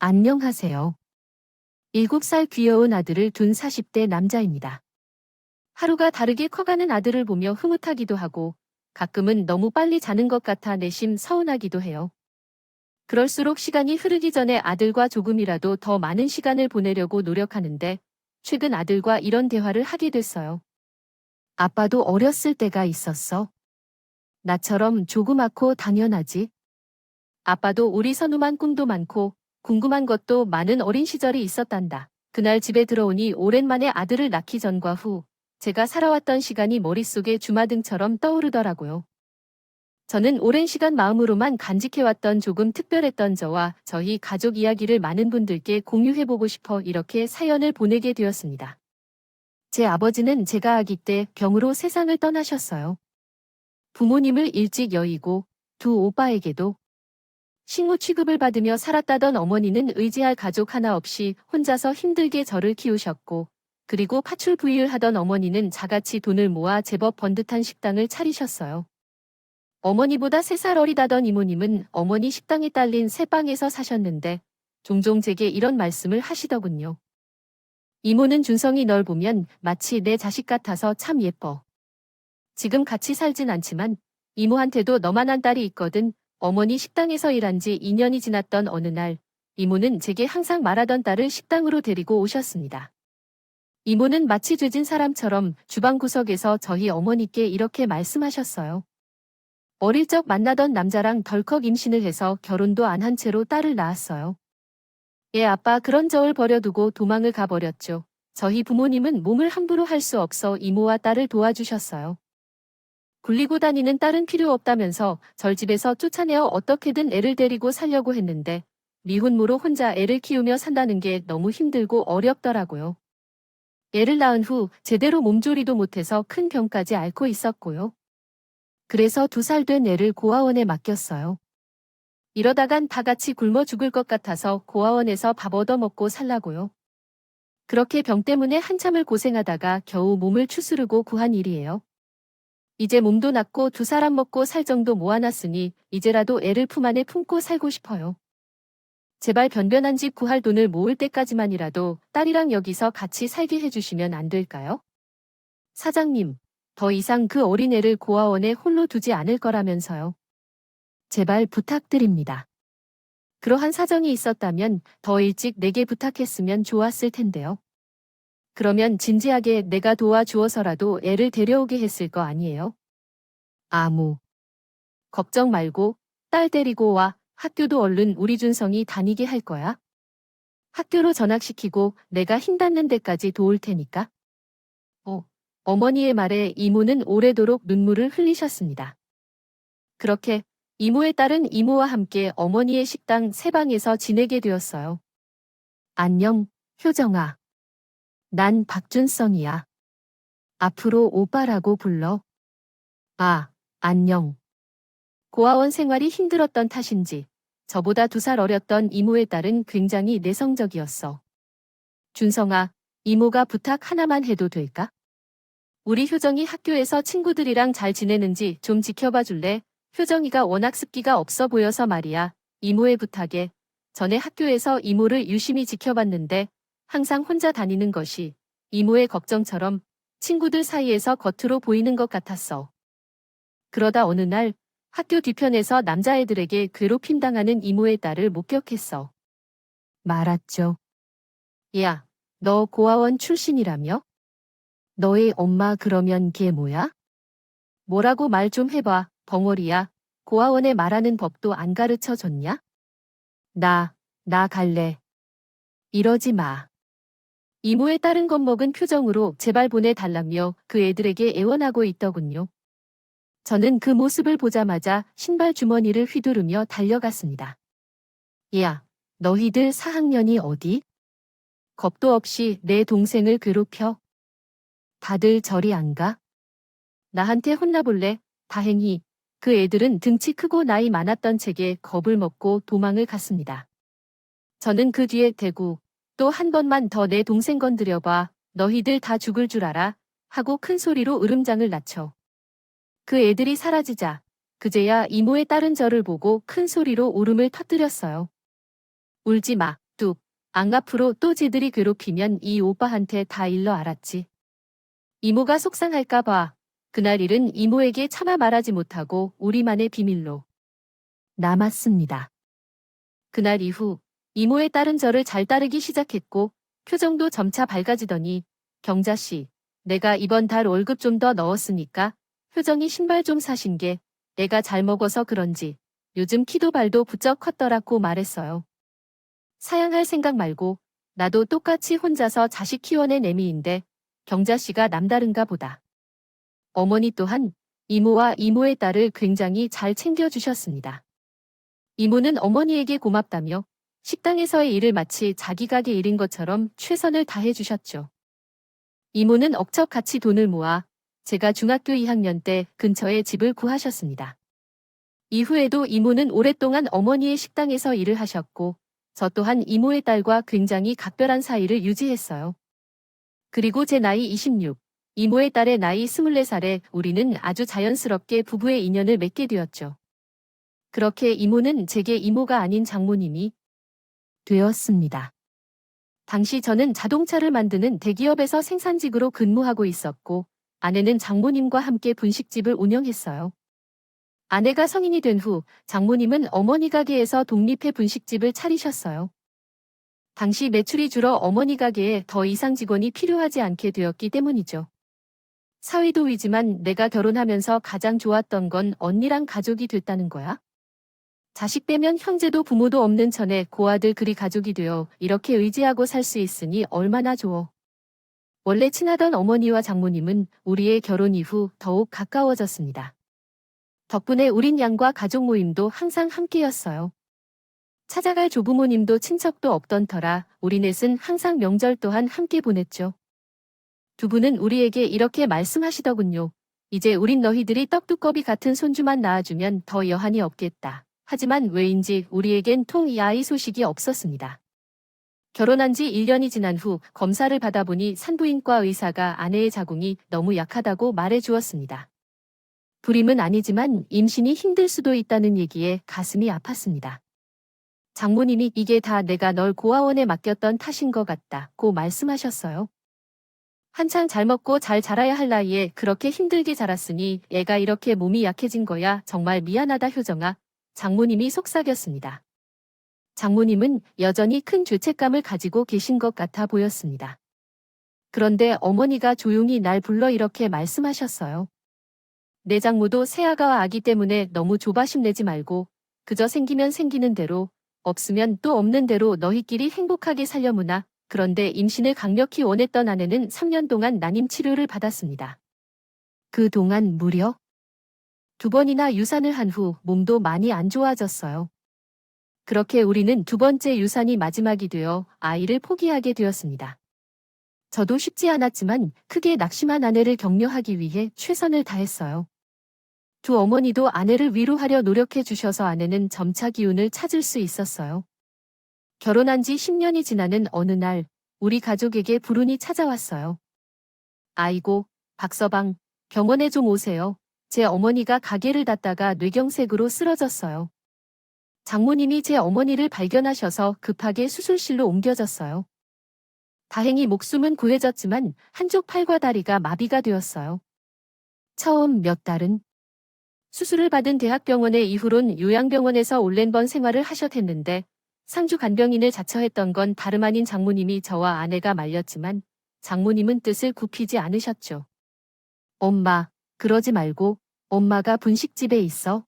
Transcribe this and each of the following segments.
안녕하세요. 7살 귀여운 아들을 둔 40대 남자입니다. 하루가 다르게 커가는 아들을 보며 흐뭇하기도 하고 가끔은 너무 빨리 자는 것 같아 내심 서운하기도 해요. 그럴수록 시간이 흐르기 전에 아들과 조금이라도 더 많은 시간을 보내려고 노력하는데 최근 아들과 이런 대화를 하게 됐어요. 아빠도 어렸을 때가 있었어. 나처럼 조그맣고 당연하지. 아빠도 우리 선우만 꿈도 많고 궁금한 것도 많은 어린 시절이 있었단다. 그날 집에 들어오니 오랜만에 아들을 낳기 전과 후 제가 살아왔던 시간이 머릿속에 주마등처럼 떠오르더라고요. 저는 오랜 시간 마음으로만 간직해왔던 조금 특별했던 저와 저희 가족 이야기를 많은 분들께 공유해보고 싶어 이렇게 사연을 보내게 되었습니다. 제 아버지는 제가 아기 때 병으로 세상을 떠나셨어요. 부모님을 일찍 여의고 두 오빠에게도 식모 취급을 받으며 살았다던 어머니는 의지할 가족 하나 없이 혼자서 힘들게 저를 키우셨고, 그리고 파출부위를 하던 어머니는 자같이 돈을 모아 제법 번듯한 식당을 차리셨어요. 어머니보다 3살 어리다던 이모님은 어머니 식당에 딸린 새 방에서 사셨는데 종종 제게 이런 말씀을 하시더군요. 이모는 준성이 널 보면 마치 내 자식 같아서 참 예뻐. 지금 같이 살진 않지만 이모한테도 너만한 딸이 있거든. 어머니 식당에서 일한 지 2년이 지났던 어느 날, 이모는 제게 항상 말하던 딸을 식당으로 데리고 오셨습니다. 이모는 마치 죄진 사람처럼 주방 구석에서 저희 어머니께 이렇게 말씀하셨어요. 어릴 적 만나던 남자랑 덜컥 임신을 해서 결혼도 안 한 채로 딸을 낳았어요. 예, 아빠 그런 저을 버려두고 도망을 가버렸죠. 저희 부모님은 몸을 함부로 할 수 없어 이모와 딸을 도와주셨어요. 굴리고 다니는 딸은 필요 없다면서 절 집에서 쫓아내어 어떻게든 애를 데리고 살려고 했는데 미혼모로 혼자 애를 키우며 산다는 게 너무 힘들고 어렵더라고요. 애를 낳은 후 제대로 몸조리도 못해서 큰 병까지 앓고 있었고요. 그래서 2살 된 애를 고아원에 맡겼어요. 이러다간 다 같이 굶어 죽을 것 같아서 고아원에서 밥 얻어먹고 살라고요. 그렇게 병 때문에 한참을 고생하다가 겨우 몸을 추스르고 구한 일이에요. 이제 몸도 낫고 2사람 먹고 살 정도 모아놨으니 이제라도 애를 품 안에 품고 살고 싶어요. 제발 변변한 집 구할 돈을 모을 때까지만이라도 딸이랑 여기서 같이 살게 해주시면 안 될까요? 사장님, 더 이상 그 어린애를 고아원에 홀로 두지 않을 거라면서요. 제발 부탁드립니다. 그러한 사정이 있었다면 더 일찍 내게 부탁했으면 좋았을 텐데요. 그러면 진지하게 내가 도와주어서라도 애를 데려오게 했을 거 아니에요? 아무. 걱정 말고 딸 데리고 와. 학교도 얼른 우리 준성이 다니게 할 거야. 학교로 전학시키고 내가 힘 닿는 데까지 도울 테니까. 어머니의 말에 이모는 오래도록 눈물을 흘리셨습니다. 그렇게 이모의 딸은 이모와 함께 어머니의 식당 새방에서 지내게 되었어요. 안녕, 효정아. 난 박준성이야. 앞으로 오빠라고 불러. 아, 안녕. 고아원 생활이 힘들었던 탓인지 저보다 2살 어렸던 이모의 딸은 굉장히 내성적이었어. 준성아, 이모가 부탁 하나만 해도 될까? 우리 효정이 학교에서 친구들이랑 잘 지내는지 좀 지켜봐 줄래? 효정이가 워낙 습기가 없어 보여서 말이야. 이모의 부탁에 전에 학교에서 이모를 유심히 지켜봤는데 항상 혼자 다니는 것이 이모의 걱정처럼 친구들 사이에서 겉으로 보이는 것 같았어. 그러다 어느 날 학교 뒤편에서 남자애들에게 괴롭힘 당하는 이모의 딸을 목격했어. 말았죠. 야, 너 고아원 출신이라며? 너의 엄마 그러면 걔 뭐야? 뭐라고 말 좀 해봐, 벙어리야. 고아원에 말하는 법도 안 가르쳐 줬냐? 나 갈래. 이러지 마. 이모의 딸은 겁먹은 표정으로 제발 보내달라며 그 애들에게 애원하고 있더군요. 저는 그 모습을 보자마자 신발 주머니를 휘두르며 달려갔습니다. 야, 너희들 4학년이 어디? 겁도 없이 내 동생을 괴롭혀? 다들 저리 안 가? 나한테 혼나볼래? 다행히 그 애들은 등치 크고 나이 많았던 책에 겁을 먹고 도망을 갔습니다. 저는 그 뒤에 대고 또 한 번만 더 내 동생 건드려봐. 너희들 다 죽을 줄 알아? 하고 큰 소리로 으름장을 낮춰. 그 애들이 사라지자 그제야 이모의 딸은 저를 보고 큰 소리로 울음을 터뜨렸어요. 울지 마, 앞으로 또 지들이 괴롭히면 이 오빠한테 다 일러 알았지. 이모가 속상할까 봐. 그날 일은 이모에게 차마 말하지 못하고 우리만의 비밀로 남았습니다. 그날 이후 이모의 딸은 저를 잘 따르기 시작했고 표정도 점차 밝아지더니 경자씨, 내가 이번 달 월급 좀 더 넣었으니까 효정이 신발 좀 사신 게 내가 잘 먹어서 그런지 요즘 키도 발도 부쩍 컸더라고 말했어요. 사양할 생각 말고 나도 똑같이 혼자서 자식 키워낸 애미인데 경자씨가 남다른가 보다. 어머니 또한 이모와 이모의 딸을 굉장히 잘 챙겨주셨습니다. 이모는 어머니에게 고맙다며 식당에서의 일을 마치 자기 가게 일인 것처럼 최선을 다해주셨죠. 이모는 억척같이 돈을 모아 제가 중학교 2학년 때 근처에 집을 구하셨습니다. 이후에도 이모는 오랫동안 어머니의 식당에서 일을 하셨고 저 또한 이모의 딸과 굉장히 각별한 사이를 유지했어요. 그리고 제 나이 26, 이모의 딸의 나이 24살에 우리는 아주 자연스럽게 부부의 인연을 맺게 되었죠. 그렇게 이모는 제게 이모가 아닌 장모님이 되었습니다. 당시 저는 자동차를 만드는 대기업에서 생산직으로 근무하고 있었고 아내는 장모님과 함께 분식집을 운영했어요. 아내가 성인이 된 후 장모님은 어머니 가게에서 독립해 분식집을 차리셨어요. 당시 매출이 줄어 어머니 가게에 더 이상 직원이 필요하지 않게 되었기 때문이죠. 사위도이지만 내가 결혼하면서 가장 좋았던 건 언니랑 가족이 됐다는 거야. 자식 빼면 형제도 부모도 없는 천에 고아들 그리 가족이 되어 이렇게 의지하고 살 수 있으니 얼마나 좋어. 원래 친하던 어머니와 장모님은 우리의 결혼 이후 더욱 가까워졌습니다. 덕분에 우린 양과 가족 모임도 항상 함께였어요. 찾아갈 조부모님도 친척도 없던 터라 우리 넷은 항상 명절 또한 함께 보냈죠. 두 분은 우리에게 이렇게 말씀하시더군요. 이제 우린 너희들이 떡두꺼비 같은 손주만 낳아주면 더 여한이 없겠다. 하지만 왜인지 우리에겐 통 이 아이 소식이 없었습니다. 결혼한 지 1년이 지난 후 검사를 받아보니 산부인과 의사가 아내의 자궁이 너무 약하다고 말해 주었습니다. 불임은 아니지만 임신이 힘들 수도 있다는 얘기에 가슴이 아팠습니다. 장모님이 이게 다 내가 널 고아원에 맡겼던 탓인 것 같다고 말씀하셨어요. 한창 잘 먹고 잘 자라야 할 나이에 그렇게 힘들게 자랐으니 애가 이렇게 몸이 약해진 거야 정말 미안하다 효정아. 장모님이 속삭였습니다. 장모님은 여전히 큰 죄책감을 가지고 계신 것 같아 보였습니다. 그런데 어머니가 조용히 날 불러 이렇게 말씀하셨어요. 내 장모도 새아가와 아기 때문에 너무 조바심 내지 말고 그저 생기면 생기는 대로 없으면 또 없는 대로 너희끼리 행복하게 살려무나. 그런데 임신을 강력히 원했던 아내는 3년 동안 난임 치료를 받았습니다. 그동안 무려 2번이나 유산을 한 후 몸도 많이 안 좋아졌어요. 그렇게 우리는 2번째 유산이 마지막이 되어 아이를 포기하게 되었습니다. 저도 쉽지 않았지만 크게 낙심한 아내를 격려하기 위해 최선을 다했어요. 두 어머니도 아내를 위로하려 노력해 주셔서 아내는 점차 기운을 찾을 수 있었어요. 결혼한 지 10년이 지나는 어느 날 우리 가족에게 불운이 찾아왔어요. 아이고, 박서방, 병원에 좀 오세요. 제 어머니가 가게를 닫다가 뇌경색으로 쓰러졌어요. 장모님이 제 어머니를 발견하셔서 급하게 수술실로 옮겨졌어요. 다행히 목숨은 구해졌지만 한쪽 팔과 다리가 마비가 되었어요. 처음 몇 달은 수술을 받은 대학병원에 이후론 요양병원에서 올랜번 생활을 하셨했는데 상주 간병인을 자처했던 건 다름 아닌 장모님이 저와 아내가 말렸지만 장모님은 뜻을 굽히지 않으셨죠. 엄마, 그러지 말고 엄마가 분식집에 있어.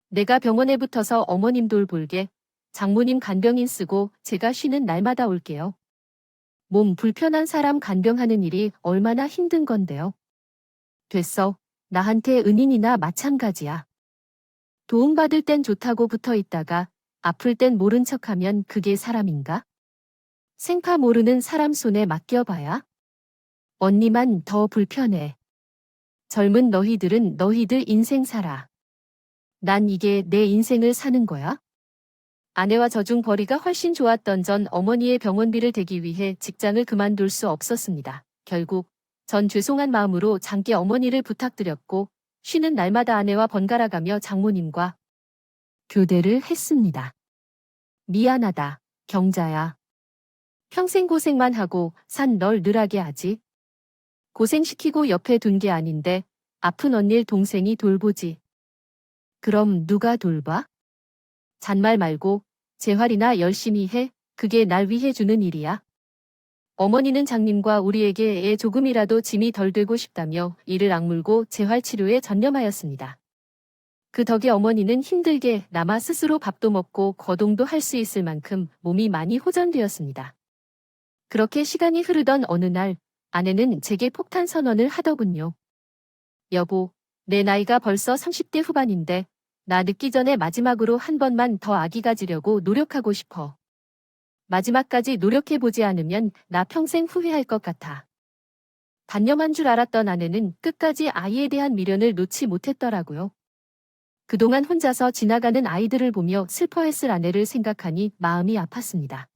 내가 병원에 붙어서 어머님 돌볼게. 장모님 간병인 쓰고 제가 쉬는 날마다 올게요. 몸 불편한 사람 간병하는 일이 얼마나 힘든 건데요. 됐어. 나한테 은인이나 마찬가지야. 도움받을 땐 좋다고 붙어 있다가 아플 땐 모른 척하면 그게 사람인가? 생파 모르는 사람 손에 맡겨봐야 언니만 더 불편해. 젊은 너희들은 너희들 인생 살아. 난 이게 내 인생을 사는 거야? 아내와 저중 벌이가 훨씬 좋았던 전 어머니의 병원비를 대기 위해 직장을 그만둘 수 없었습니다. 결국 전 죄송한 마음으로 장께 어머니를 부탁드렸고 쉬는 날마다 아내와 번갈아가며 장모님과 교대를 했습니다. 미안하다, 경자야. 평생 고생만 하고 산 널 늘하게 하지. 고생시키고 옆에 둔 게 아닌데 아픈 언니를 동생이 돌보지. 그럼 누가 돌봐? 잔말 말고 재활이나 열심히 해. 그게 날 위해 주는 일이야. 어머니는 장님과 우리에게 애 조금이라도 짐이 덜 되고 싶다며 이를 악물고 재활치료에 전념하였습니다. 그 덕에 어머니는 힘들게 남아 스스로 밥도 먹고 거동도 할 수 있을 만큼 몸이 많이 호전되었습니다. 그렇게 시간이 흐르던 어느 날 아내는 제게 폭탄 선언을 하더군요. 여보, 내 나이가 벌써 30대 후반인데 나 늙기 전에 마지막으로 한 번만 더 아기 가지려고 노력하고 싶어. 마지막까지 노력해보지 않으면 나 평생 후회할 것 같아. 단념한 줄 알았던 아내는 끝까지 아이에 대한 미련을 놓지 못했더라고요. 그동안 혼자서 지나가는 아이들을 보며 슬퍼했을 아내를 생각하니 마음이 아팠습니다.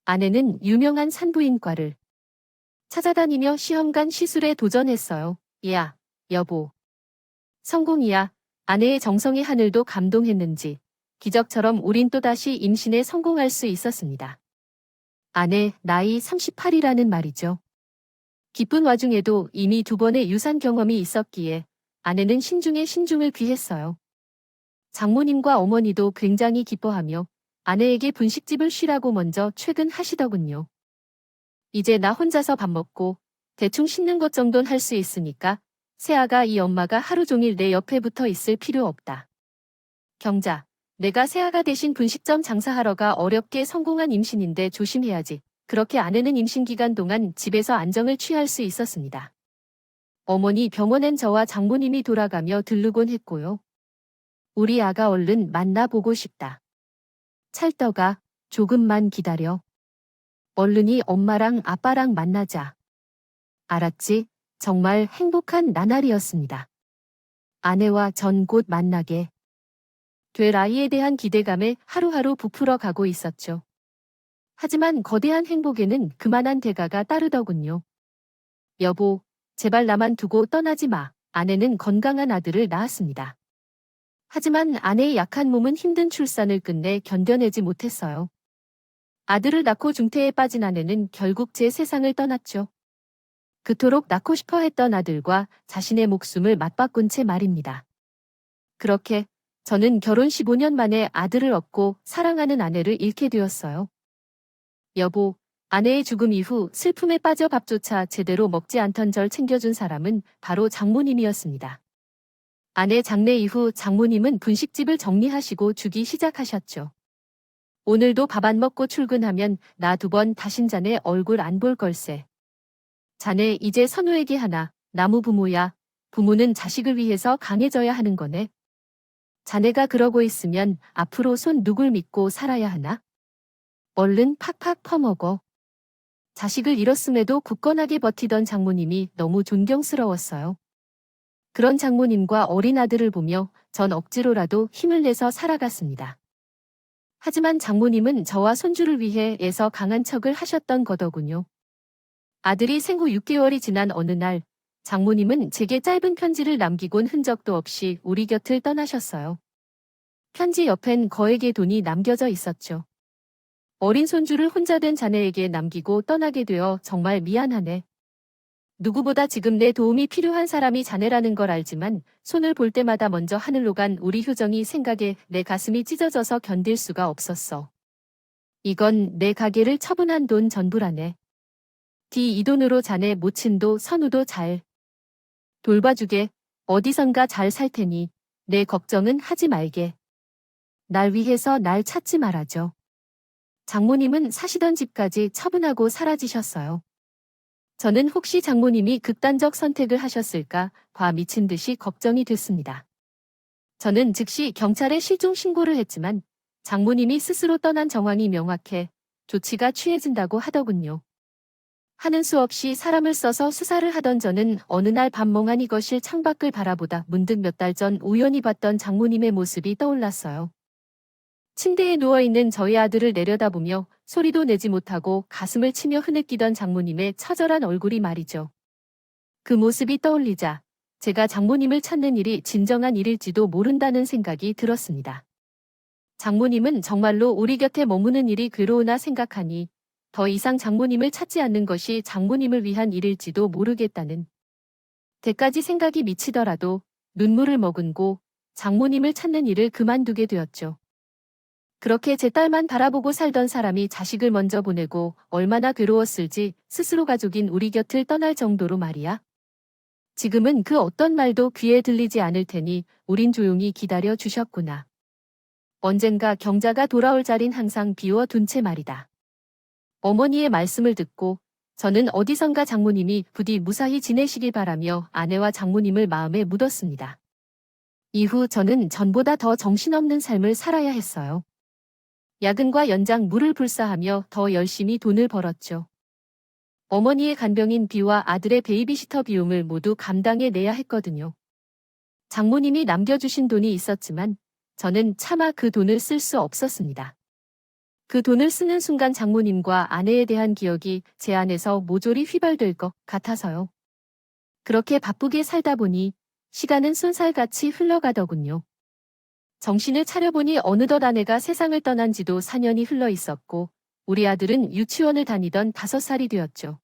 아내는 유명한 산부인과를 찾아다니며 시험관 시술에 도전했어요. 야, 여보. 성공이야. 아내의 정성의 하늘도 감동했는지 기적처럼 우린 또다시 임신에 성공할 수 있었습니다. 아내 나이 38이라는 말이죠. 기쁜 와중에도 이미 2번의 유산 경험이 있었기에 아내는 신중에 신중을 귀했어요. 장모님과 어머니도 굉장히 기뻐하며 아내에게 분식집을 쉬라고 먼저 퇴근하시더군요. 이제 나 혼자서 밥 먹고 대충 씻는 것 정도는 할 수 있으니까 새아가 이 엄마가 하루 종일 내 옆에 붙어 있을 필요 없다. 경자, 내가 새아가 대신 분식점 장사하러가 어렵게 성공한 임신인데 조심해야지. 그렇게 아내는 임신 기간 동안 집에서 안정을 취할 수 있었습니다. 어머니 병원엔 저와 장모님이 돌아가며 들르곤 했고요. 우리 아가 얼른 만나보고 싶다. 찰떡아, 조금만 기다려. 얼른이 엄마랑 아빠랑 만나자. 알았지? 정말 행복한 나날이었습니다. 아내와 전 곧 만나게 될 아이에 대한 기대감에 하루하루 부풀어 가고 있었죠. 하지만 거대한 행복에는 그만한 대가가 따르더군요. 여보, 제발 나만 두고 떠나지 마. 아내는 건강한 아들을 낳았습니다. 하지만 아내의 약한 몸은 힘든 출산을 끝내 견뎌내지 못했어요. 아들을 낳고 중태에 빠진 아내는 결국 제 세상을 떠났죠. 그토록 낳고 싶어 했던 아들과 자신의 목숨을 맞바꾼 채 말입니다. 그렇게 저는 결혼 15년 만에 아들을 얻고 사랑하는 아내를 잃게 되었어요. 여보, 아내의 죽음 이후 슬픔에 빠져 밥조차 제대로 먹지 않던 절 챙겨준 사람은 바로 장모님이었습니다. 아내 장례 이후 장모님은 분식집을 정리하시고 주기 시작하셨죠. 오늘도 밥 안 먹고 출근하면 나 2번 다신 자네 얼굴 안 볼 걸세. 자네 이제 선우에게 하나, 나무 부모야. 부모는 자식을 위해서 강해져야 하는 거네. 자네가 그러고 있으면 앞으로 손 누굴 믿고 살아야 하나? 얼른 팍팍 퍼먹어. 자식을 잃었음에도 굳건하게 버티던 장모님이 너무 존경스러웠어요. 그런 장모님과 어린 아들을 보며 전 억지로라도 힘을 내서 살아갔습니다. 하지만 장모님은 저와 손주를 위해 애써 강한 척을 하셨던 거더군요. 아들이 생후 6개월이 지난 어느 날 장모님은 제게 짧은 편지를 남기곤 흔적도 없이 우리 곁을 떠나셨어요. 편지 옆엔 거액의 돈이 남겨져 있었죠. 어린 손주를 혼자 된 자네에게 남기고 떠나게 되어 정말 미안하네. 누구보다 지금 내 도움이 필요한 사람이 자네라는 걸 알지만 손을 볼 때마다 먼저 하늘로 간 우리 효정이 생각에 내 가슴이 찢어져서 견딜 수가 없었어. 이건 내 가게를 처분한 돈 전부라네. 이 돈으로 자네 모친도 선우도 잘 돌봐주게. 어디선가 잘 살 테니 내 걱정은 하지 말게. 날 위해서 날 찾지 말아줘. 장모님은 사시던 집까지 처분하고 사라지셨어요. 저는 혹시 장모님이 극단적 선택을 하셨을까 봐 미친 듯이 걱정이 됐습니다. 저는 즉시 경찰에 실종 신고를 했지만 장모님이 스스로 떠난 정황이 명확해 조치가 취해진다고 하더군요. 하는 수 없이 사람을 써서 수사를 하던 저는 어느 날 밤 멍하니 거실 창밖을 바라보다 문득 몇 달 전 우연히 봤던 장모님의 모습이 떠올랐어요. 침대에 누워있는 저희 아들을 내려다보며 소리도 내지 못하고 가슴을 치며 흐느끼던 장모님의 처절한 얼굴이 말이죠. 그 모습이 떠올리자 제가 장모님을 찾는 일이 진정한 일일지도 모른다는 생각이 들었습니다. 장모님은 정말로 우리 곁에 머무는 일이 괴로우나 생각하니 더 이상 장모님을 찾지 않는 것이 장모님을 위한 일일지도 모르겠다는 데까지 생각이 미치더라도 눈물을 머금고 장모님을 찾는 일을 그만두게 되었죠. 그렇게 제 딸만 바라보고 살던 사람이 자식을 먼저 보내고 얼마나 괴로웠을지 스스로 가족인 우리 곁을 떠날 정도로 말이야. 지금은 그 어떤 말도 귀에 들리지 않을 테니 우린 조용히 기다려 주셨구나. 언젠가 경자가 돌아올 자린 항상 비워둔 채 말이다. 어머니의 말씀을 듣고 저는 어디선가 장모님이 부디 무사히 지내시길 바라며 아내와 장모님을 마음에 묻었습니다. 이후 저는 전보다 더 정신없는 삶을 살아야 했어요. 야근과 연장 물을 불사하며 더 열심히 돈을 벌었죠. 어머니의 간병인 비와 아들의 베이비시터 비용을 모두 감당해내야 했거든요. 장모님이 남겨주신 돈이 있었지만 저는 차마 그 돈을 쓸 수 없었습니다. 그 돈을 쓰는 순간 장모님과 아내에 대한 기억이 제 안에서 모조리 휘발될 것 같아서요. 그렇게 바쁘게 살다 보니 시간은 쏜살같이 흘러가더군요. 정신을 차려보니 어느덧 아내가 세상을 떠난 지도 4년이 흘러 있었고 우리 아들은 유치원을 다니던 5살이 되었죠.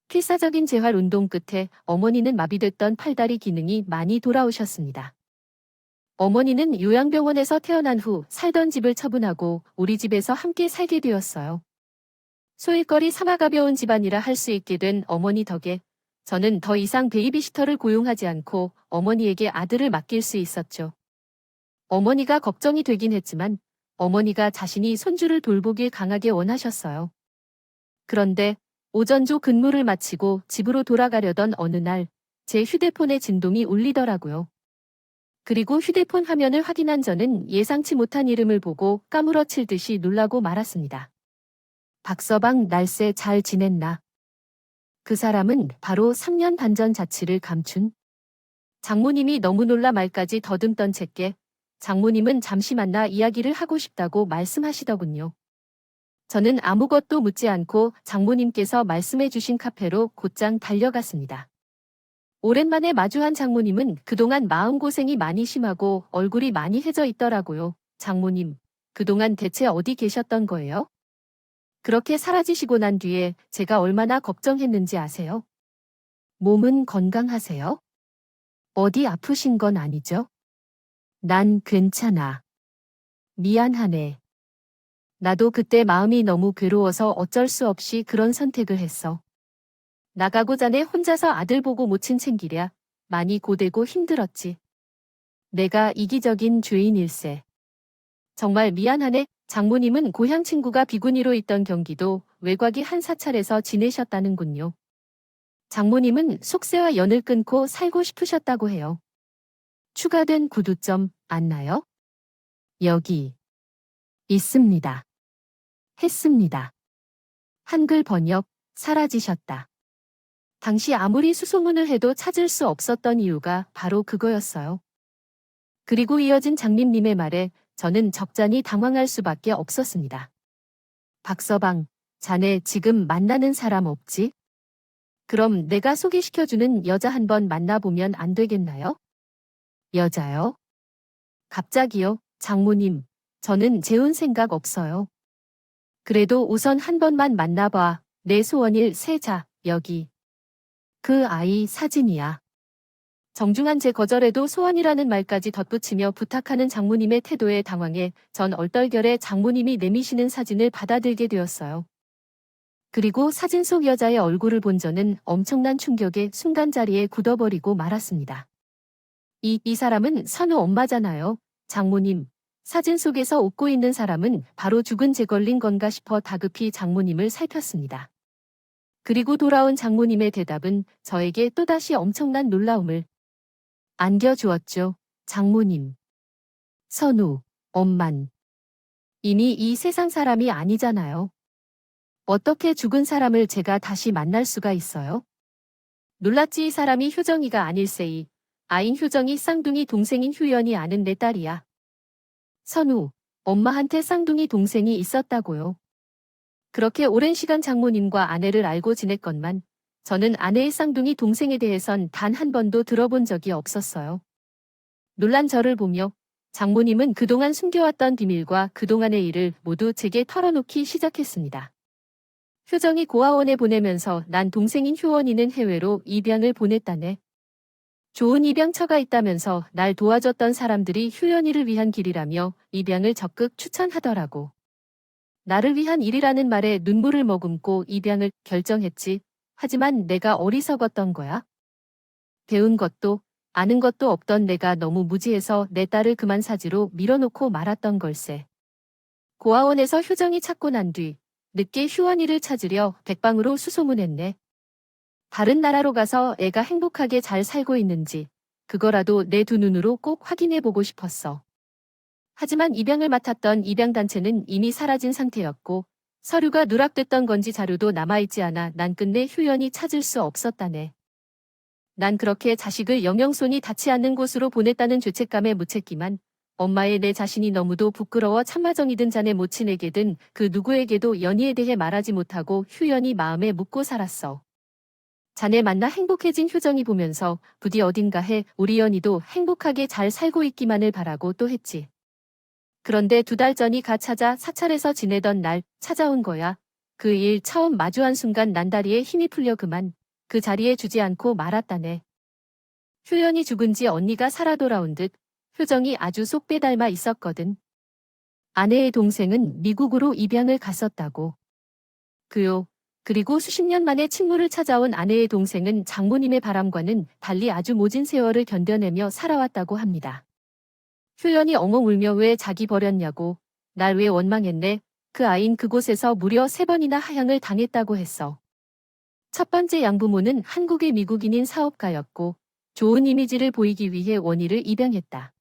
필사적인 재활 운동 끝에 어머니는 마비됐던 팔다리 기능이 많이 돌아오셨습니다. 어머니는 요양병원에서 태어난 후 살던 집을 처분하고 우리 집에서 함께 살게 되었어요. 소일거리 삼아 가벼운 집안이라 할 수 있게 된 어머니 덕에 저는 더 이상 베이비시터를 고용하지 않고 어머니에게 아들을 맡길 수 있었죠. 어머니가 걱정이 되긴 했지만 어머니가 자신이 손주를 돌보길 강하게 원하셨어요. 그런데 오전조 근무를 마치고 집으로 돌아가려던 어느 날 제 휴대폰에 진동이 울리더라고요. 그리고 휴대폰 화면을 확인한 저는 예상치 못한 이름을 보고 까무러칠 듯이 놀라고 말았습니다. 박서방 날쌔 잘 지냈나? 그 사람은 바로 3년 반 전 자취를 감춘 장모님이 너무 놀라 말까지 더듬던 제게 장모님은 잠시 만나 이야기를 하고 싶다고 말씀하시더군요. 저는 아무것도 묻지 않고 장모님께서 말씀해 주신 카페로 곧장 달려갔습니다. 오랜만에 마주한 장모님은 그동안 마음고생이 많이 심하고 얼굴이 많이 해져 있더라고요. 장모님, 그동안 대체 어디 계셨던 거예요? 그렇게 사라지시고 난 뒤에 제가 얼마나 걱정했는지 아세요? 몸은 건강하세요? 어디 아프신 건 아니죠? 난 괜찮아. 미안하네. 나도 그때 마음이 너무 괴로워서 어쩔 수 없이 그런 선택을 했어. 나가고 전에 혼자서 아들 보고 모친 챙기랴 많이 고되고 힘들었지. 내가 이기적인 죄인일세. 정말 미안하네. 장모님은 고향 친구가 비구니로 있던 경기도 외곽의 한 사찰에서 지내셨다는군요. 장모님은 속세와 연을 끊고 살고 싶으셨다고 해요. 추가된 구두점 안나요? 여기 있습니다. 했습니다. 한글 번역 사라지셨다. 당시 아무리 수소문을 해도 찾을 수 없었던 이유가 바로 그거였어요. 그리고 이어진 장님님의 말에 저는 적잖이 당황할 수밖에 없었습니다. 박서방, 자네 지금 만나는 사람 없지? 그럼 내가 소개시켜주는 여자 한번 만나보면 안 되겠나요? 여자요? 갑자기요, 장모님. 저는 재혼 생각 없어요. 그래도 우선 한 번만 만나봐. 내 소원일 세자, 여기. 그 아이 사진이야. 정중한 제 거절에도 소원이라는 말까지 덧붙이며 부탁하는 장모님의 태도에 당황해 전 얼떨결에 장모님이 내미시는 사진을 받아들게 되었어요. 그리고 사진 속 여자의 얼굴을 본 저는 엄청난 충격에 순간 자리에 굳어버리고 말았습니다. 이 사람은 선우 엄마잖아요. 장모님. 사진 속에서 웃고 있는 사람은 바로 죽은 제 걸린 건가 싶어 다급히 장모님을 살폈습니다. 그리고 돌아온 장모님의 대답은 저에게 또다시 엄청난 놀라움을 안겨주었죠. 장모님. 선우, 엄만. 이미 이 세상 사람이 아니잖아요. 어떻게 죽은 사람을 제가 다시 만날 수가 있어요? 놀랐지. 이 사람이 효정이가 아닐세이. 아인 효정이 쌍둥이 동생인 효연이 아는 내 딸이야. 선우, 엄마한테 쌍둥이 동생이 있었다고요. 그렇게 오랜 시간 장모님과 아내를 알고 지냈건만 저는 아내의 쌍둥이 동생에 대해선 단 한 번도 들어본 적이 없었어요. 놀란 저를 보며 장모님은 그동안 숨겨왔던 비밀과 그동안의 일을 모두 제게 털어놓기 시작했습니다. 효정이 고아원에 보내면서 난 동생인 효원이는 해외로 입양을 보냈다네. 좋은 입양처가 있다면서 날 도와줬던 사람들이 효연이를 위한 길이라며 입양을 적극 추천하더라고. 나를 위한 일이라는 말에 눈물을 머금고 입양을 결정했지. 하지만 내가 어리석었던 거야. 배운 것도 아는 것도 없던 내가 너무 무지해서 내 딸을 그만 사지로 밀어놓고 말았던 걸세. 고아원에서 효정이 찾고 난 뒤 늦게 효원이를 찾으려 백방으로 수소문했네. 다른 나라로 가서 애가 행복하게 잘 살고 있는지 그거라도 내 두 눈으로 꼭 확인해보고 싶었어. 하지만 입양을 맡았던 입양단체는 이미 사라진 상태였고 서류가 누락됐던 건지 자료도 남아있지 않아 난 끝내 효연이 찾을 수 없었다네. 난 그렇게 자식을 영영손이 닿지 않는 곳으로 보냈다는 죄책감에 무책임한 엄마의 내 자신이 너무도 부끄러워 참마정이 든 자네 모친에게든 그 누구에게도 연희에 대해 말하지 못하고 효연이 마음에 묻고 살았어. 자네 만나 행복해진 효정이 보면서 부디 어딘가에 우리 연희도 행복하게 잘 살고 있기만을 바라고 또 했지. 그런데 2달 전이 가 찾아 사찰에서 지내던 날 찾아온 거야. 그 일 처음 마주한 순간 난 다리에 힘이 풀려 그만 그 자리에 주지 않고 말았다네. 효연이 죽은 지 언니가 살아 돌아온 듯 효정이 아주 쏙 빼닮아 있었거든. 아내의 동생은 미국으로 입양을 갔었다고. 그리고 수십 년 만에 친구를 찾아온 아내의 동생은 장모님의 바람과는 달리 아주 모진 세월을 견뎌내며 살아왔다고 합니다. 효연이 엉엉 울며 왜 자기 버렸냐고, 날 왜 원망했네, 그 아인 그곳에서 무려 3번이나 하향을 당했다고 했어. 첫 번째 양부모는 한국의 미국인인 사업가였고 좋은 이미지를 보이기 위해 원희를 입양했다.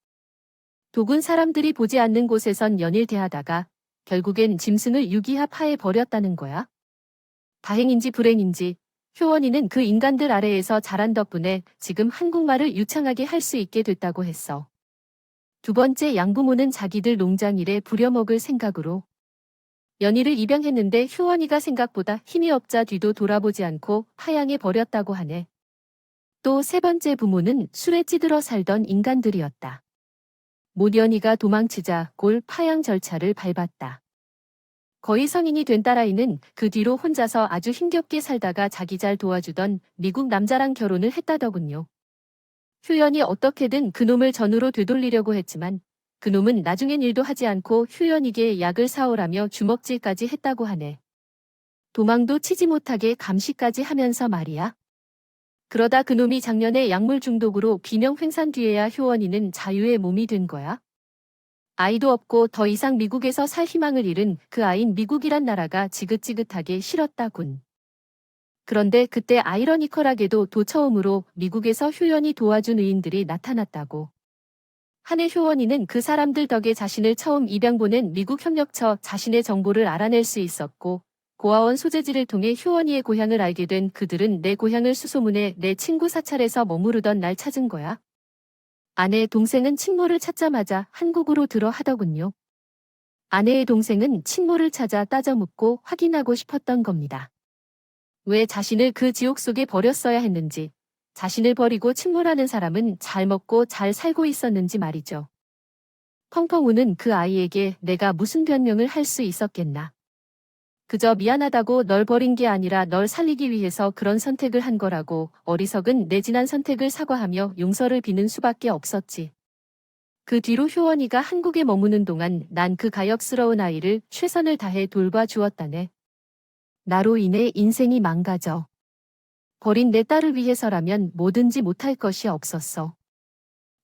독은 사람들이 보지 않는 곳에선 연일 대하다가 결국엔 짐승을 유기합하에 버렸다는 거야. 다행인지 불행인지 효원이는 그 인간들 아래에서 자란 덕분에 지금 한국말을 유창하게 할 수 있게 됐다고 했어. 두 번째 양부모는 자기들 농장 일에 부려먹을 생각으로 연희를 입양했는데 효원이가 생각보다 힘이 없자 뒤도 돌아보지 않고 파양해 버렸다고 하네. 또 세 번째 부모는 술에 찌들어 살던 인간들이었다. 모연이가 도망치자 골 파양 절차를 밟았다. 거의 성인이 된 딸아이는 그 뒤로 혼자서 아주 힘겹게 살다가 자기 잘 도와주던 미국 남자랑 결혼을 했다더군요. 효연이 어떻게든 그놈을 전우로 되돌리려고 했지만 그놈은 나중엔 일도 하지 않고 효연이게 약을 사오라며 주먹질까지 했다고 하네. 도망도 치지 못하게 감시까지 하면서 말이야. 그러다 그놈이 작년에 약물 중독으로 비명횡산 뒤에야 효원이는 자유의 몸이 된 거야. 아이도 없고 더 이상 미국에서 살 희망을 잃은 그 아인 미국이란 나라가 지긋지긋하게 싫었다군. 그런데 그때 아이러니컬하게도 처음으로 미국에서 효연이 도와준 의인들이 나타났다고. 한해 효원이는 그 사람들 덕에 자신을 처음 입양 보낸 미국 협력처 자신의 정보를 알아낼 수 있었고 고아원 소재지를 통해 효원이의 고향을 알게 된 그들은 내 고향을 수소문해 내 친구 사찰에서 머무르던 날 찾은 거야. 아내의 동생은 친모를 찾자마자 한국으로 들어 하더군요. 아내의 동생은 친모를 찾아 따져 묻고 확인하고 싶었던 겁니다. 왜 자신을 그 지옥 속에 버렸어야 했는지, 자신을 버리고 친모라는 사람은 잘 먹고 잘 살고 있었는지 말이죠. 펑펑 우는 그 아이에게 내가 무슨 변명을 할 수 있었겠나. 그저 미안하다고 널 버린 게 아니라 널 살리기 위해서 그런 선택을 한 거라고 어리석은 내 지난 선택을 사과하며 용서를 비는 수밖에 없었지. 그 뒤로 효원이가 한국에 머무는 동안 난 그 가엾스러운 아이를 최선을 다해 돌봐주었다네. 나로 인해 인생이 망가져. 버린 내 딸을 위해서라면 뭐든지 못할 것이 없었어.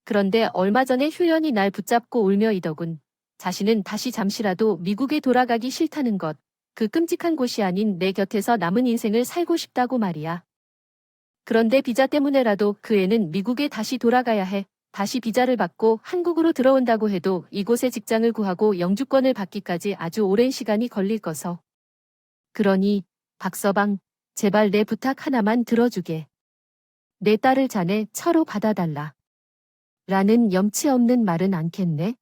그런데 얼마 전에 효연이 날 붙잡고 울며 이더군. 자신은 다시 잠시라도 미국에 돌아가기 싫다는 것. 그 끔찍한 곳이 아닌 내 곁에서 남은 인생을 살고 싶다고 말이야. 그런데 비자 때문에라도 그 애는 미국에 다시 돌아가야 해. 다시 비자를 받고 한국으로 들어온다고 해도 이곳에 직장을 구하고 영주권을 받기까지 아주 오랜 시간이 걸릴 거서. 그러니 박서방, 제발 내 부탁 하나만 들어주게. 내 딸을 자네 처로 받아달라. 라는 염치 없는 말은 않겠네.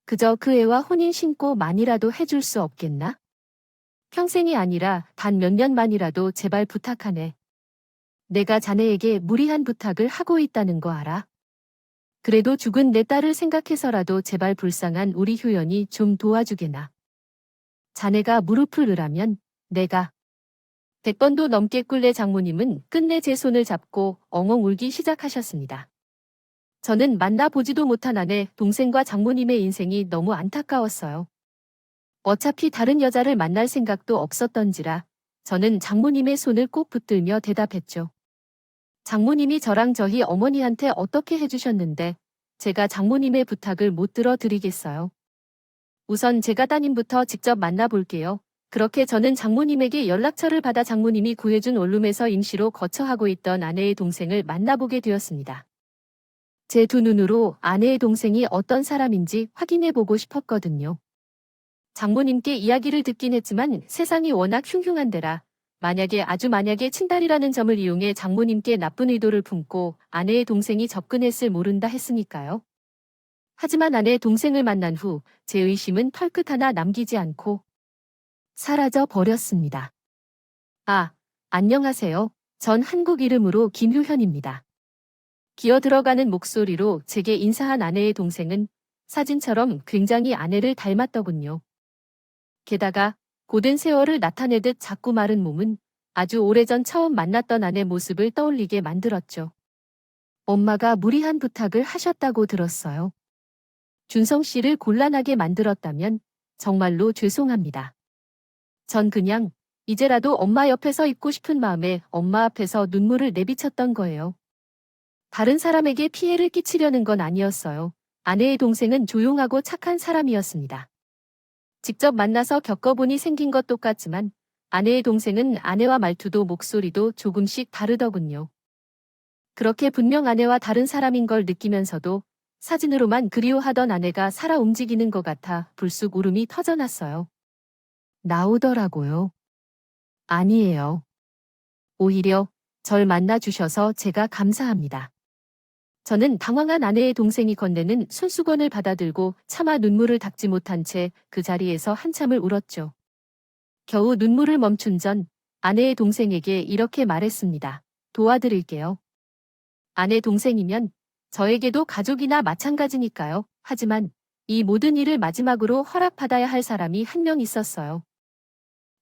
그저 그 애와 혼인 신고만이라도 해줄 수 없겠나? 평생이 아니라 단 몇 년만이라도 제발 부탁하네. 내가 자네에게 무리한 부탁을 하고 있다는 거 알아? 그래도 죽은 내 딸을 생각해서라도 제발 불쌍한 우리 효연이 좀 도와주게나. 자네가 무릎을 으라면 내가 100번도 넘게 꿀래 장모님은 끝내 제 손을 잡고 엉엉 울기 시작하셨습니다. 저는 만나보지도 못한 아내, 동생과 장모님의 인생이 너무 안타까웠어요. 어차피 다른 여자를 만날 생각도 없었던지라 저는 장모님의 손을 꼭 붙들며 대답했죠. 장모님이 저랑 저희 어머니한테 어떻게 해주셨는데 제가 장모님의 부탁을 못 들어드리겠어요. 우선 제가 따님부터 직접 만나볼게요. 그렇게 저는 장모님에게 연락처를 받아 장모님이 구해준 원룸에서 임시로 거처하고 있던 아내의 동생을 만나보게 되었습니다. 제 두 눈으로 아내의 동생이 어떤 사람인지 확인해보고 싶었거든요. 장모님께 이야기를 듣긴 했지만 세상이 워낙 흉흉한 데라 아주 만약에 친딸이라는 점을 이용해 장모님께 나쁜 의도를 품고 아내의 동생이 접근했을 모른다 했으니까요. 하지만 아내의 동생을 만난 후 제 의심은 털끝 하나 남기지 않고 사라져 버렸습니다. 아, 안녕하세요. 전 한국 이름으로 김효현입니다. 기어 들어가는 목소리로 제게 인사한 아내의 동생은 사진처럼 굉장히 아내를 닮았더군요. 게다가 고된 세월을 나타내듯 작고 마른 몸은 아주 오래전 처음 만났던 아내 모습을 떠올리게 만들었죠. 엄마가 무리한 부탁을 하셨다고 들었어요. 준성 씨를 곤란하게 만들었다면 정말로 죄송합니다. 전 그냥 이제라도 엄마 옆에 서 있고 싶은 마음에 엄마 앞에서 눈물을 내비쳤던 거예요. 다른 사람에게 피해를 끼치려는 건 아니었어요. 아내의 동생은 조용하고 착한 사람이었습니다. 직접 만나서 겪어보니 생긴 것 똑같지만 아내의 동생은 아내와 말투도 목소리도 조금씩 다르더군요. 그렇게 분명 아내와 다른 사람인 걸 느끼면서도 사진으로만 그리워하던 아내가 살아 움직이는 것 같아 불쑥 울음이 터져났어요. 나오더라고요. 아니에요. 오히려 절 만나주셔서 제가 감사합니다. 저는 당황한 아내의 동생이 건네는 손수건을 받아들고 차마 눈물을 닦지 못한 채 그 자리에서 한참을 울었죠. 겨우 눈물을 멈춘 전 아내의 동생에게 이렇게 말했습니다. 도와드릴게요. 아내 동생이면 저에게도 가족이나 마찬가지니까요. 하지만 이 모든 일을 마지막으로 허락받아야 할 사람이 한 명 있었어요.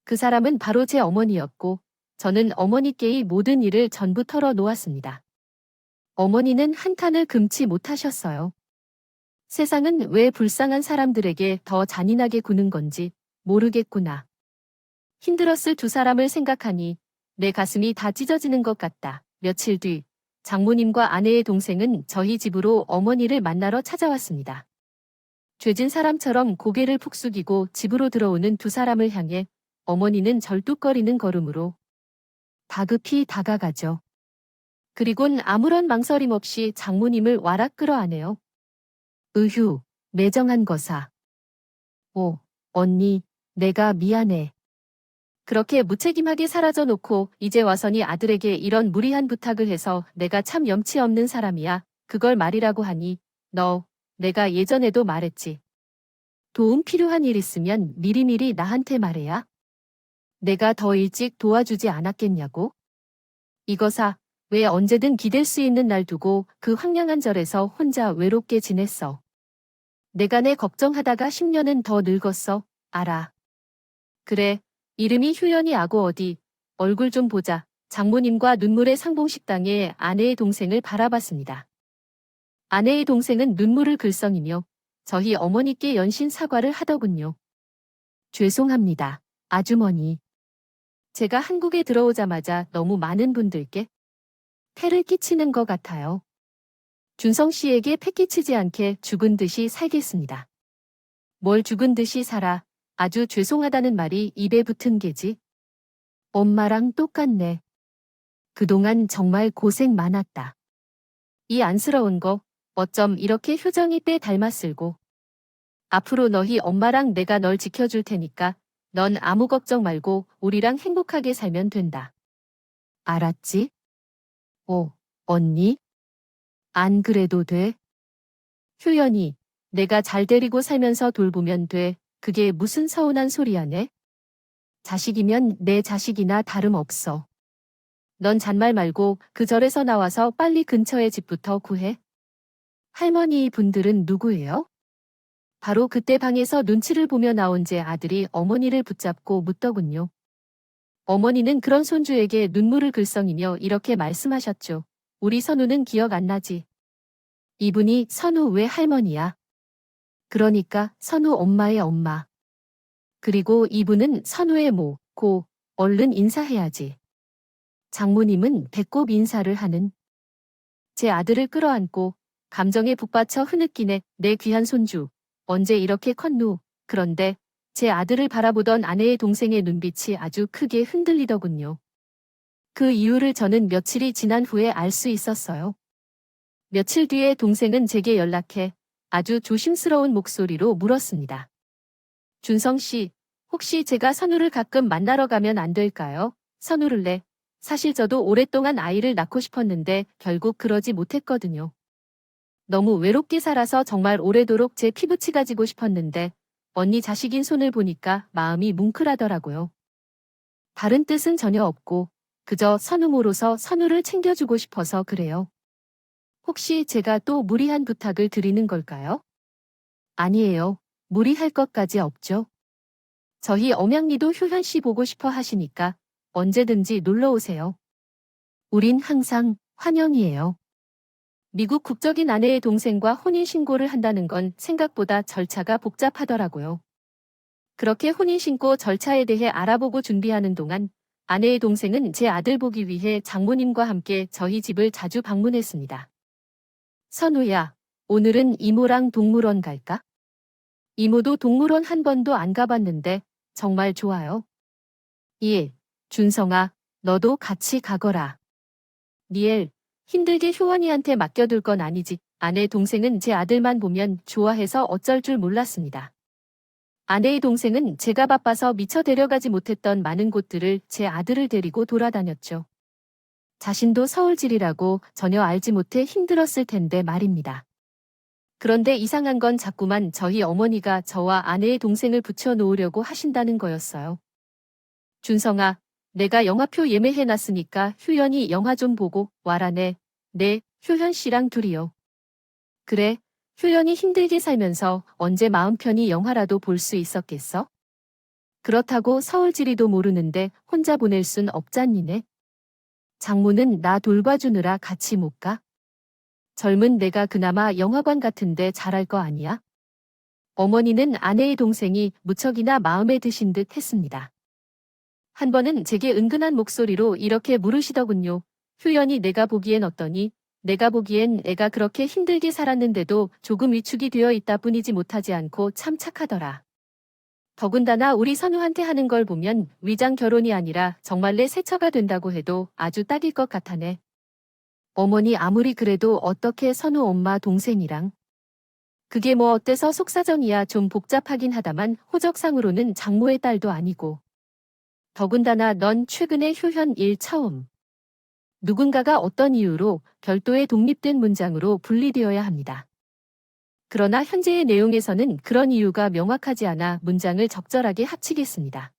그 사람은 바로 제 어머니였고 저는 어머니께의 모든 일을 전부 털어놓았습니다. 어머니는 한탄을 금치 못하셨어요. 세상은 왜 불쌍한 사람들에게 더 잔인하게 구는 건지 모르겠구나. 힘들었을 두 사람을 생각하니 내 가슴이 다 찢어지는 것 같다. 며칠 뒤 장모님과 아내의 동생은 저희 집으로 어머니를 만나러 찾아왔습니다. 죄진 사람처럼 고개를 푹 숙이고 집으로 들어오는 두 사람을 향해 어머니는 절뚝거리는 걸음으로 다급히 다가가죠. 그리곤 아무런 망설임 없이 장모님을 와락 끌어안아요. 으휴, 매정한 거사. 오, 언니, 내가 미안해. 그렇게 무책임하게 사라져 놓고 이제 와서니 아들에게 이런 무리한 부탁을 해서 내가 참 염치 없는 사람이야. 그걸 말이라고 하니 내가 예전에도 말했지. 도움 필요한 일 있으면 미리미리 나한테 말해야. 내가 더 일찍 도와주지 않았겠냐고? 이거사, 왜 언제든 기댈 수 있는 날 두고 그 황량한 절에서 혼자 외롭게 지냈어. 내가 내 걱정하다가 10년은 더 늙었어. 알아. 그래, 이름이 효연이 아고 어디, 얼굴 좀 보자. 장모님과 눈물의 상봉식당에 아내의 동생을 바라봤습니다. 아내의 동생은 눈물을 글썽이며 저희 어머니께 연신 사과를 하더군요. 죄송합니다, 아주머니. 제가 한국에 들어오자마자 너무 많은 분들께 폐를 끼치는 것 같아요. 준성 씨에게 패 끼치지 않게 죽은 듯이 살겠습니다. 뭘 죽은 듯이 살아. 아주 죄송하다는 말이 입에 붙은 게지. 엄마랑 똑같네. 그동안 정말 고생 많았다. 이 안쓰러운 거 어쩜 이렇게 효정이 때 닮았을고. 앞으로 너희 엄마랑 내가 널 지켜줄 테니까 넌 아무 걱정 말고 우리랑 행복하게 살면 된다. 알았지? 언니? 안 그래도 돼? 효연이, 내가 잘 데리고 살면서 돌보면 돼. 그게 무슨 서운한 소리야네? 자식이면 내 자식이나 다름없어. 넌 잔말 말고 그 절에서 나와서 빨리 근처의 집부터 구해. 할머니 분들은 누구예요? 바로 그때 방에서 눈치를 보며 나온 제 아들이 어머니를 붙잡고 묻더군요. 어머니는 그런 손주에게 눈물을 글썽이며 이렇게 말씀하셨죠. 우리 선우는 기억 안 나지? 이분이 선우 외할머니야. 그러니까 선우 엄마의 엄마. 그리고 이분은 선우의 모, 고, 얼른 인사해야지. 장모님은 배꼽 인사를 하는 제 아들을 끌어안고 감정에 북받쳐 흐느끼네. 내 귀한 손주. 언제 이렇게 컸누. 그런데 제 아들을 바라보던 아내의 동생의 눈빛이 아주 크게 흔들리더군요. 그 이유를 저는 며칠이 지난 후에 알 수 있었어요. 며칠 뒤에 동생은 제게 연락해 아주 조심스러운 목소리로 물었습니다. 준성 씨, 혹시 제가 선우를 가끔 만나러 가면 안 될까요? 선우를래. 사실 저도 오랫동안 아이를 낳고 싶었는데 결국 그러지 못했거든요. 너무 외롭게 살아서 정말 오래도록 제 피부치 가지고 싶었는데 언니 자식인 손을 보니까 마음이 뭉클하더라고요. 다른 뜻은 전혀 없고 그저 선우모로서 선우를 챙겨주고 싶어서 그래요. 혹시 제가 또 무리한 부탁을 드리는 걸까요? 아니에요. 무리할 것까지 없죠. 저희 엄양리도 효현 씨 보고 싶어 하시니까 언제든지 놀러 오세요. 우린 항상 환영이에요. 미국 국적인 아내의 동생과 혼인신고를 한다는 건 생각보다 절차가 복잡하더라고요. 그렇게 혼인신고 절차에 대해 알아보고 준비하는 동안 아내의 동생은 제 아들 보기 위해 장모님과 함께 저희 집을 자주 방문했습니다. 선우야, 오늘은 이모랑 동물원 갈까? 이모도 동물원 한 번도 안 가봤는데 정말 좋아요. 1. 준성아, 너도 같이 가거라. 니엘, 힘들게 효원이한테 맡겨둘 건 아니지. 아내 동생은 제 아들만 보면 좋아해서 어쩔 줄 몰랐습니다. 아내의 동생은 제가 바빠서 미처 데려가지 못했던 많은 곳들을 제 아들을 데리고 돌아다녔죠. 자신도 서울질이라고 전혀 알지 못해 힘들었을 텐데 말입니다. 그런데 이상한 건 자꾸만 저희 어머니가 저와 아내의 동생을 붙여놓으려고 하신다는 거였어요. 준성아, 내가 영화표 예매해놨으니까 효연이 영화 좀 보고 와라네. 네, 효연 씨랑 둘이요. 그래, 효연이 힘들게 살면서 언제 마음 편히 영화라도 볼 수 있었겠어? 그렇다고 서울지리도 모르는데 혼자 보낼 순 없잖니네. 장모는 나 돌봐주느라 같이 못 가? 젊은 내가 그나마 영화관 같은데 잘할 거 아니야? 어머니는 아내의 동생이 무척이나 마음에 드신 듯 했습니다. 한 번은 제게 은근한 목소리로 이렇게 물으시더군요. 효연이 내가 보기엔 어떠니? 내가 보기엔 애가 그렇게 힘들게 살았는데도 조금 위축이 되어 있다 뿐이지 못하지 않고 참 착하더라. 더군다나 우리 선우한테 하는 걸 보면 위장 결혼이 아니라 정말 내 세처가 된다고 해도 아주 딱일 것 같아네. 어머니 아무리 그래도 어떻게 선우 엄마 동생이랑. 그게 뭐 어때서 속사정이야. 좀 복잡하긴 하다만 호적상으로는 장모의 딸도 아니고. 더군다나 넌 최근에 효현 일 처음. 누군가가 어떤 이유로 별도의 독립된 문장으로 분리되어야 합니다. 그러나 현재의 내용에서는 그런 이유가 명확하지 않아 문장을 적절하게 합치겠습니다.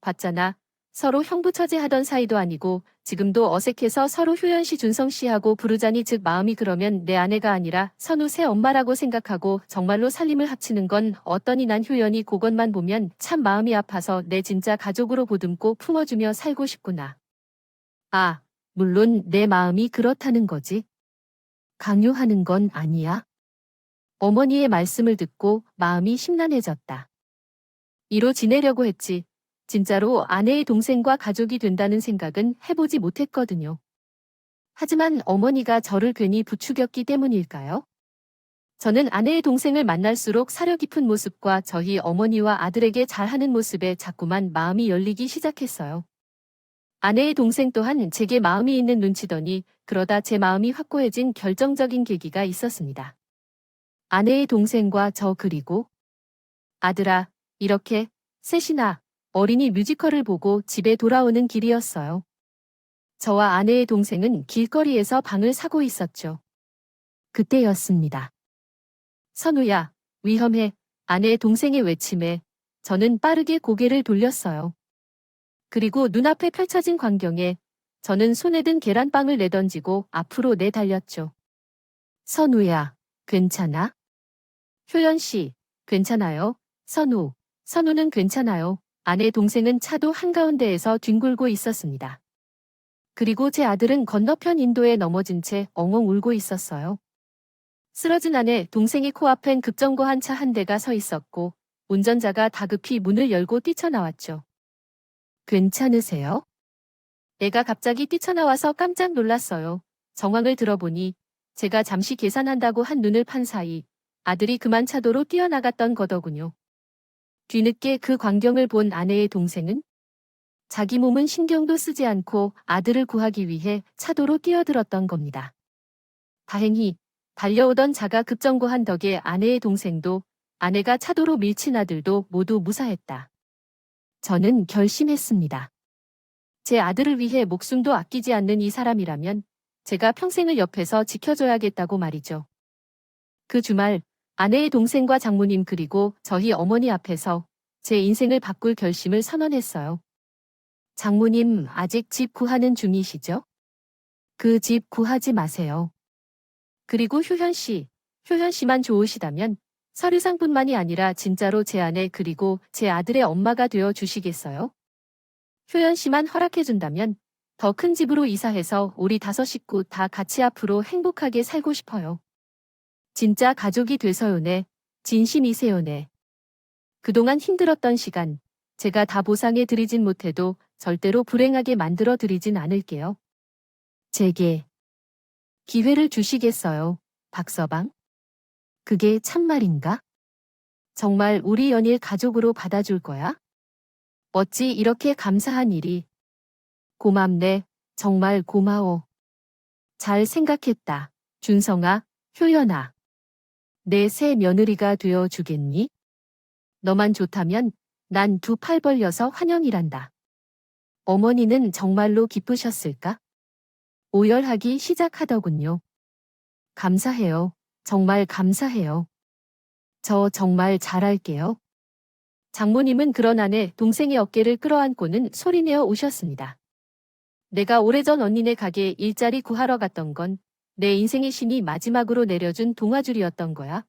봤잖아. 서로 형부처제하던 사이도 아니고 지금도 어색해서 서로 효연씨 준성씨하고 부르자니 즉 마음이 그러면 내 아내가 아니라 선우 새 엄마라고 생각하고 정말로 살림을 합치는 건 어떠니. 난 효연이 그것만 보면 참 마음이 아파서 내 진짜 가족으로 보듬고 품어주며 살고 싶구나. 아, 물론 내 마음이 그렇다는 거지. 강요하는 건 아니야. 어머니의 말씀을 듣고 마음이 심란해졌다. 이로 지내려고 했지. 진짜로 아내의 동생과 가족이 된다는 생각은 해보지 못했거든요. 하지만 어머니가 저를 괜히 부추겼기 때문일까요? 저는 아내의 동생을 만날수록 사려 깊은 모습과 저희 어머니와 아들에게 잘하는 모습에 자꾸만 마음이 열리기 시작했어요. 아내의 동생 또한 제게 마음이 있는 눈치더니 그러다 제 마음이 확고해진 결정적인 계기가 있었습니다. 아내의 동생과 저 그리고 아들아, 이렇게 셋이나 어린이 뮤지컬을 보고 집에 돌아오는 길이었어요. 저와 아내의 동생은 길거리에서 방을 사고 있었죠. 그때였습니다. 선우야, 위험해. 아내의 동생의 외침에 저는 빠르게 고개를 돌렸어요. 그리고 눈앞에 펼쳐진 광경에 저는 손에 든 계란빵을 내던지고 앞으로 내달렸죠. 선우야, 괜찮아? 효연 씨, 괜찮아요? 선우는 괜찮아요. 아내 동생은 차도 한가운데에서 뒹굴고 있었습니다. 그리고 제 아들은 건너편 인도에 넘어진 채 엉엉 울고 있었어요. 쓰러진 아내 동생의 코앞엔 급정거한 차 한 대가 서 있었고 운전자가 다급히 문을 열고 뛰쳐나왔죠. 괜찮으세요? 애가 갑자기 뛰쳐나와서 깜짝 놀랐어요. 정황을 들어보니 제가 잠시 계산한다고 한 눈을 판 사이 아들이 그만 차도로 뛰어나갔던 거더군요. 뒤늦게 그 광경을 본 아내의 동생은 자기 몸은 신경도 쓰지 않고 아들을 구하기 위해 차도로 뛰어들었던 겁니다. 다행히 달려오던 차가 급정거한 덕에 아내의 동생도 아내가 차도로 밀친 아들도 모두 무사했다. 저는 결심했습니다. 제 아들을 위해 목숨도 아끼지 않는 이 사람이라면 제가 평생을 옆에서 지켜줘야겠다고 말이죠. 그 주말 아내의 동생과 장모님 그리고 저희 어머니 앞에서 제 인생을 바꿀 결심을 선언했어요. 장모님 아직 집 구하는 중이시죠? 그 집 구하지 마세요. 그리고 효현 씨만 좋으시다면 서류상뿐만이 아니라 진짜로 제 아내 그리고 제 아들의 엄마가 되어 주시겠어요? 효연 씨만 허락해준다면 더 큰 집으로 이사해서 우리 5식구 다 같이 앞으로 행복하게 살고 싶어요. 진짜 가족이 돼서요네. 진심이세요네. 그동안 힘들었던 시간, 제가 다 보상해 드리진 못해도 절대로 불행하게 만들어 드리진 않을게요. 제게 기회를 주시겠어요, 박서방? 그게 참말인가? 정말 우리 연일 가족으로 받아줄 거야? 어찌 이렇게 감사한 일이. 고맙네. 정말 고마워. 잘 생각했다. 준성아, 효연아. 내 새 며느리가 되어 주겠니? 너만 좋다면 난 두 팔 벌려서 환영이란다. 어머니는 정말로 기쁘셨을까? 오열하기 시작하더군요. 감사해요. 정말 감사해요. 저 정말 잘할게요. 장모님은 그런 아내 동생의 어깨를 끌어안고는 소리내어 우셨습니다. 내가 오래전 언니네 가게 일자리 구하러 갔던 건 내 인생의 신이 마지막으로 내려준 동화줄이었던 거야.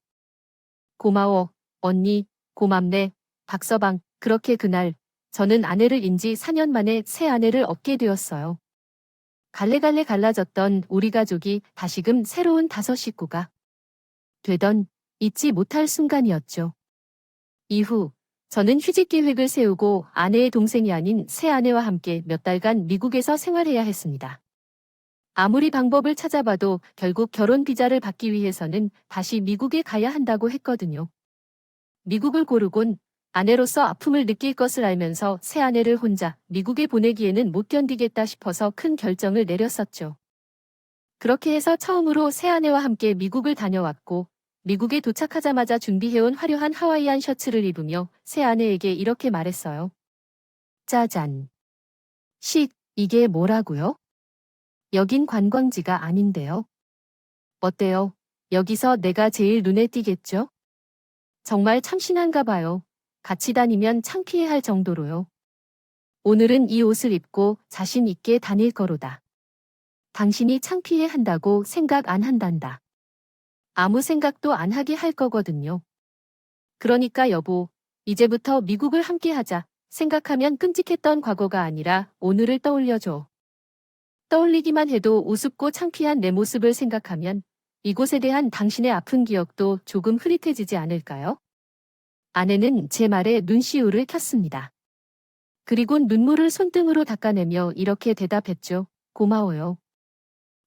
고마워, 언니, 고맙네, 박서방. 그렇게 그날 저는 아내를 인지 4년 만에 새 아내를 얻게 되었어요. 갈래갈래 갈라졌던 우리 가족이 다시금 새로운 5식구가 되던 잊지 못할 순간이었죠. 이후 저는 휴직 계획을 세우고 아내의 동생이 아닌 새 아내와 함께 몇 달간 미국에서 생활해야 했습니다. 아무리 방법을 찾아봐도 결국 결혼 비자를 받기 위해서는 다시 미국에 가야 한다고 했거든요. 미국을 고르곤 아내로서 아픔을 느낄 것을 알면서 새 아내를 혼자 미국에 보내기에는 못 견디겠다 싶어서 큰 결정을 내렸었죠. 그렇게 해서 처음으로 새 아내와 함께 미국을 다녀왔고 미국에 도착하자마자 준비해온 화려한 하와이안 셔츠를 입으며 새 아내에게 이렇게 말했어요. 짜잔. 이게 뭐라고요? 여긴 관광지가 아닌데요. 어때요? 여기서 내가 제일 눈에 띄겠죠? 정말 참신한가 봐요. 같이 다니면 창피해할 정도로요. 오늘은 이 옷을 입고 자신 있게 다닐 거로다. 당신이 창피해한다고 생각 안 한단다. 아무 생각도 안 하게 할 거거든요. 그러니까 여보, 이제부터 미국을 함께 하자. 생각하면 끔찍했던 과거가 아니라 오늘을 떠올려줘. 떠올리기만 해도 우습고 창피한 내 모습을 생각하면 이곳에 대한 당신의 아픈 기억도 조금 흐릿해지지 않을까요? 아내는 제 말에 눈시울을 켰습니다. 그리고 눈물을 손등으로 닦아내며 이렇게 대답했죠. 고마워요.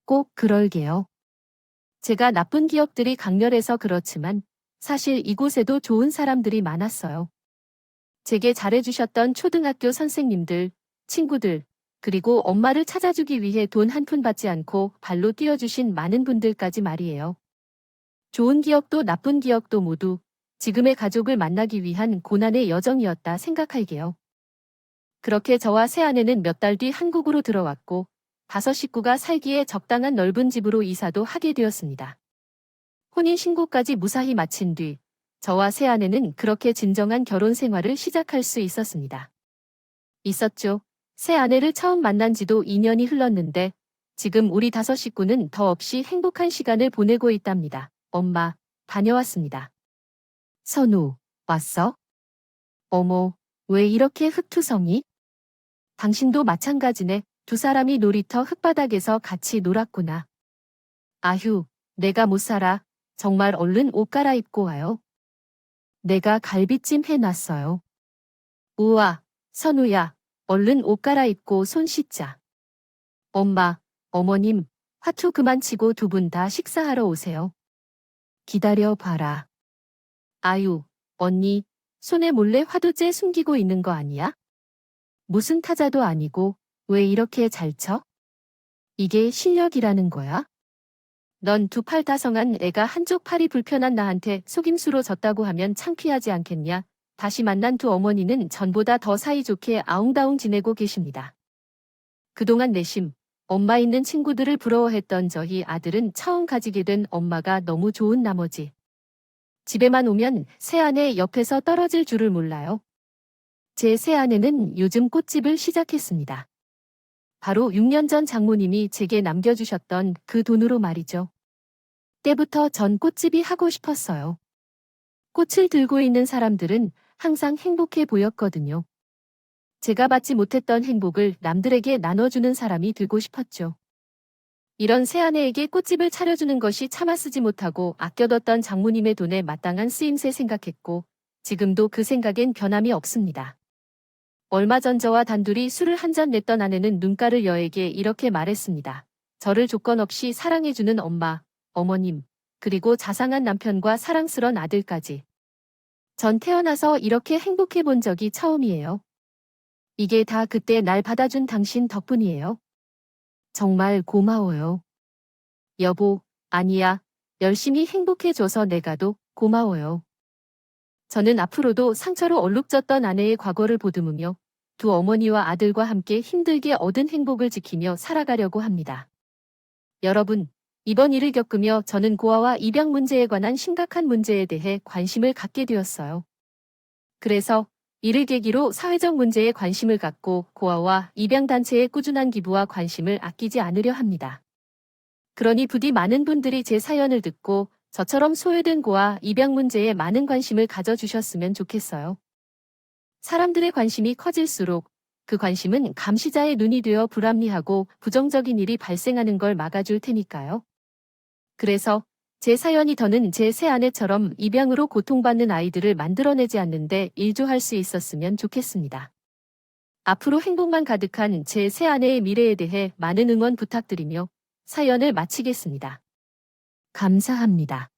꼭 그럴게요. 제가 나쁜 기억들이 강렬해서 그렇지만 사실 이곳에도 좋은 사람들이 많았어요. 제게 잘해주셨던 초등학교 선생님들, 친구들, 그리고 엄마를 찾아주기 위해 돈 한 푼 받지 않고 발로 뛰어주신 많은 분들까지 말이에요. 좋은 기억도 나쁜 기억도 모두 지금의 가족을 만나기 위한 고난의 여정이었다 생각할게요. 그렇게 저와 새 아내는 몇 달 뒤 한국으로 들어왔고 5식구가 살기에 적당한 넓은 집으로 이사도 하게 되었습니다. 혼인신고까지 무사히 마친 뒤 저와 새 아내는 그렇게 진정한 결혼 생활을 시작할 수 있었습니다. 있었죠. 새 아내를 처음 만난 지도 2년이 흘렀는데 지금 우리 5식구는 더없이 행복한 시간을 보내고 있답니다. 엄마, 다녀왔습니다. 선우, 왔어? 어머, 왜 이렇게 흙투성이? 당신도 마찬가지네. 두 사람이 놀이터 흙바닥에서 같이 놀았구나. 아휴, 내가 못 살아. 정말 얼른 옷 갈아입고 와요. 내가 갈비찜 해놨어요. 우와, 선우야, 얼른 옷 갈아입고 손 씻자. 엄마, 어머님, 화투 그만 치고 두 분 다 식사하러 오세요. 기다려 봐라. 아유, 언니, 손에 몰래 화두째 숨기고 있는 거 아니야? 무슨 타자도 아니고 왜 이렇게 잘 쳐? 이게 실력이라는 거야? 넌 두 팔 다성한 애가 한쪽 팔이 불편한 나한테 속임수로 졌다고 하면 창피하지 않겠냐? 다시 만난 두 어머니는 전보다 더 사이좋게 아웅다웅 지내고 계십니다. 그동안 내심, 엄마 있는 친구들을 부러워했던 저희 아들은 처음 가지게 된 엄마가 너무 좋은 나머지 집에만 오면 새아내 옆에서 떨어질 줄을 몰라요. 제 새아내는 요즘 꽃집을 시작했습니다. 바로 6년 전 장모님이 제게 남겨주셨던 그 돈으로 말이죠. 때부터 전 꽃집이 하고 싶었어요. 꽃을 들고 있는 사람들은 항상 행복해 보였거든요. 제가 받지 못했던 행복을 남들에게 나눠주는 사람이 되고 싶었죠. 이런 새아내에게 꽃집을 차려주는 것이 차마 쓰지 못하고 아껴뒀던 장모님의 돈에 마땅한 쓰임새 생각했고 지금도 그 생각엔 변함이 없습니다. 얼마 전 저와 단둘이 술을 한 잔 냈던 아내는 눈가를 여에게 이렇게 말했습니다. 저를 조건 없이 사랑해주는 엄마, 어머님, 그리고 자상한 남편과 사랑스런 아들까지. 전 태어나서 이렇게 행복해 본 적이 처음이에요. 이게 다 그때 날 받아준 당신 덕분이에요. 정말 고마워요. 여보, 아니야. 열심히 행복해줘서 내가도 고마워요. 저는 앞으로도 상처로 얼룩졌던 아내의 과거를 보듬으며 두 어머니와 아들과 함께 힘들게 얻은 행복을 지키며 살아가려고 합니다. 여러분, 이번 일을 겪으며 저는 고아와 입양 문제에 관한 심각한 문제에 대해 관심을 갖게 되었어요. 그래서 이를 계기로 사회적 문제에 관심을 갖고 고아와 입양 단체의 꾸준한 기부와 관심을 아끼지 않으려 합니다. 그러니 부디 많은 분들이 제 사연을 듣고 저처럼 소외된 고아 입양 문제에 많은 관심을 가져주셨으면 좋겠어요. 사람들의 관심이 커질수록 그 관심은 감시자의 눈이 되어 불합리하고 부정적인 일이 발생하는 걸 막아줄 테니까요. 그래서 제 사연이 더는 제 새아내처럼 입양으로 고통받는 아이들을 만들어내지 않는데 일조할 수 있었으면 좋겠습니다. 앞으로 행복만 가득한 제 새아내의 미래에 대해 많은 응원 부탁드리며 사연을 마치겠습니다. 감사합니다.